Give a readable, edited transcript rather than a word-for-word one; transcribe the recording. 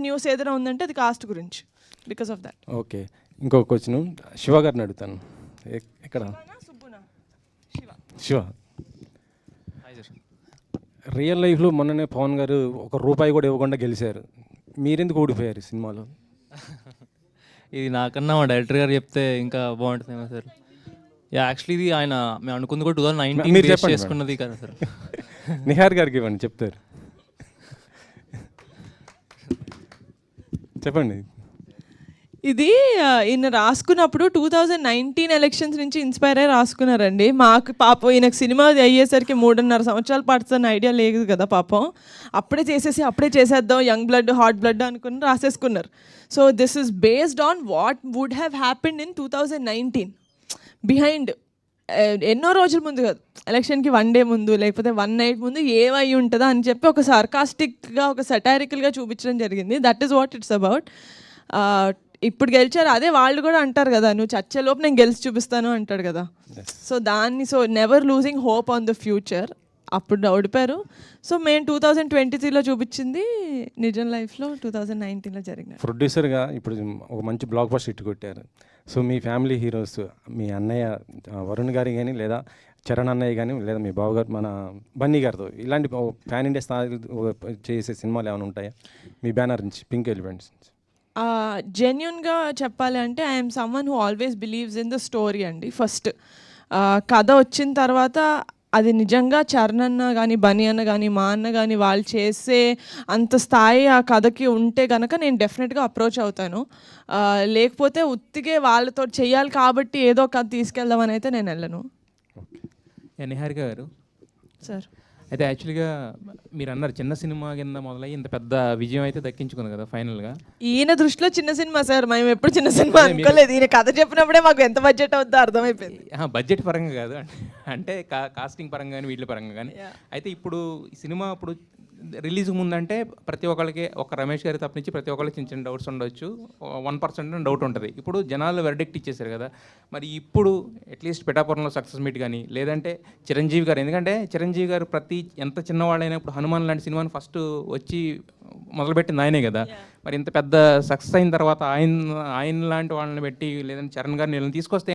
News ఏదైనా ఉందంటే అది కాస్ట్ గురించి, బికాస్ ఆఫ్ దట్. ఓకే, ఇంకో క్వశ్చన్ శివ గారిని అడుగుతాను. ఎక్కడ శివ, రియల్ లైఫ్లో మొన్ననే పవన్ గారు ₹1 కూడా ఇవ్వకుండా గెలిచారు, మీరెందుకు ఓడిపోయారు ఈ సినిమాలో? ఇది నాకన్నా మా డైరెక్టర్ గారు చెప్తే ఇంకా బాగుంటుందేమో సార్. యాక్చువల్లీ ఇది ఆయన మేము అనుకుంది కూడా 2019 మీరు బేస్ చెప్పండి చేసుకున్నది కదా సార్. నిహార్ గారికి ఇవ్వండి, చెప్తారు. చెప్పండి. ఇది ఈయన రాసుకున్నప్పుడు 2019 ఎలక్షన్స్ నుంచి ఇన్స్పైర్ అయ్యి రాసుకున్నారండి. మాకు పాపం ఈయనకు సినిమా అయ్యేసరికి 3.5 సంవత్సరాలు పడుతున్న ఐడియా లేదు కదా పాపం. అప్పుడే చేసేద్దాం, యంగ్ బ్లడ్ హాట్ బ్లడ్ అనుకుని రాసేసుకున్నారు. So this is based on what would have happened in 2019 behind. ఎన్నో రోజుల ముందు కాదు, ఎలక్షన్కి 1 డే ముందు లేకపోతే 1 నైట్ ముందు ఏమై ఉంటుందా అని చెప్పి ఒక సార్కాస్టిక్గా ఒక సటారికల్గా చూపించడం జరిగింది. That is what it's about. ఇప్పుడు గెలిచారు, అదే వాళ్ళు కూడా అంటారు కదా, నువ్వు చచ్చేలోపు నేను గెలిచి చూపిస్తాను అంటాడు కదా. So never losing hope on the future. అప్పుడు ఓడిపారు. సో మేము 2023లో చూపించింది నిజం లైఫ్లో 2019లో జరిగింది. ప్రొడ్యూసర్గా ఇప్పుడు ఒక మంచి బ్లాక్ బస్టర్ హిట్ కొట్టారు. సో మీ ఫ్యామిలీ హీరోస్, మీ అన్నయ్య వరుణ్ గారి కానీ, లేదా చరణ్ అన్నయ్య కానీ, లేదా మీ బావగారు మన బన్నీ గారితో ఇలాంటి ప్యాన్ ఇండియా స్థాయి చేసే సినిమాలు ఏమైనా ఉంటాయా మీ బ్యానర్ నుంచి, పింక్ ఎలిఫెంట్స్ నుంచి? జెన్యున్గా చెప్పాలి అంటే I'm someone who always believes in the story అండి. ఫస్ట్ కథ వచ్చిన తర్వాత అది నిజంగా చరణ్ అన్న కానీ, బన్నీ అన్న కానీ, మా అన్న కానీ వాళ్ళు చేసే అంత స్థాయి ఆ కథకి ఉంటే కనుక నేను డెఫినెట్గా అప్రోచ్ అవుతాను. లేకపోతే ఉత్తిగే వాళ్ళతో చెయ్యాలి కాబట్టి ఏదో కథ తీసుకెళ్దామని అయితే నేను వెళ్ళను. నిహారిక గారు సార్, అయితే యాక్చువల్గా మీరు అన్నారు చిన్న సినిమా కింద మొదలై ఇంత పెద్ద విజయం అయితే దక్కించుకుంది కదా ఫైనల్గా. ఈయన దృష్టిలో చిన్న సినిమా సార్, మేము ఎప్పుడు చిన్న సినిమా అనుకోలేదు. ఈయన కథ చెప్పినప్పుడే మాకు ఎంత బడ్జెట్ అవుతుందో అర్థమైపోయింది. బడ్జెట్ పరంగా కాదు, అంటే కాస్టింగ్ పరంగా కానీ వీటి పరంగా కానీ. అయితే ఇప్పుడు ఈ సినిమా ఇప్పుడు రిలీజ్ ముందంటే ప్రతి ఒక్కరికి, ఒక రమేష్ గారి తప్పనించి ప్రతి ఒక్కరికి చిన్న చిన్న డౌట్స్ ఉండొచ్చు, 1% డౌట్ ఉంటుంది. ఇప్పుడు జనాలు వెర్డిక్ట్ ఇచ్చేసారు కదా, మరి ఇప్పుడు అట్లీస్ట్ పిఠాపురంలో సక్సెస్ మీట్ కానీ, లేదంటే చిరంజీవి గారు, ఎందుకంటే చిరంజీవి గారు ఎంత చిన్నవాళ్ళైనా ఇప్పుడు హనుమాన్ లాంటి సినిమాని ఫస్ట్ వచ్చి మొదలుపెట్టింది ఆయనే కదా. మరి ఇంత పెద్ద సక్సెస్ అయిన తర్వాత ఆయన లాంటి వాళ్ళని పెట్టి, లేదంటే చరణ్ గారిని తీసుకొస్తే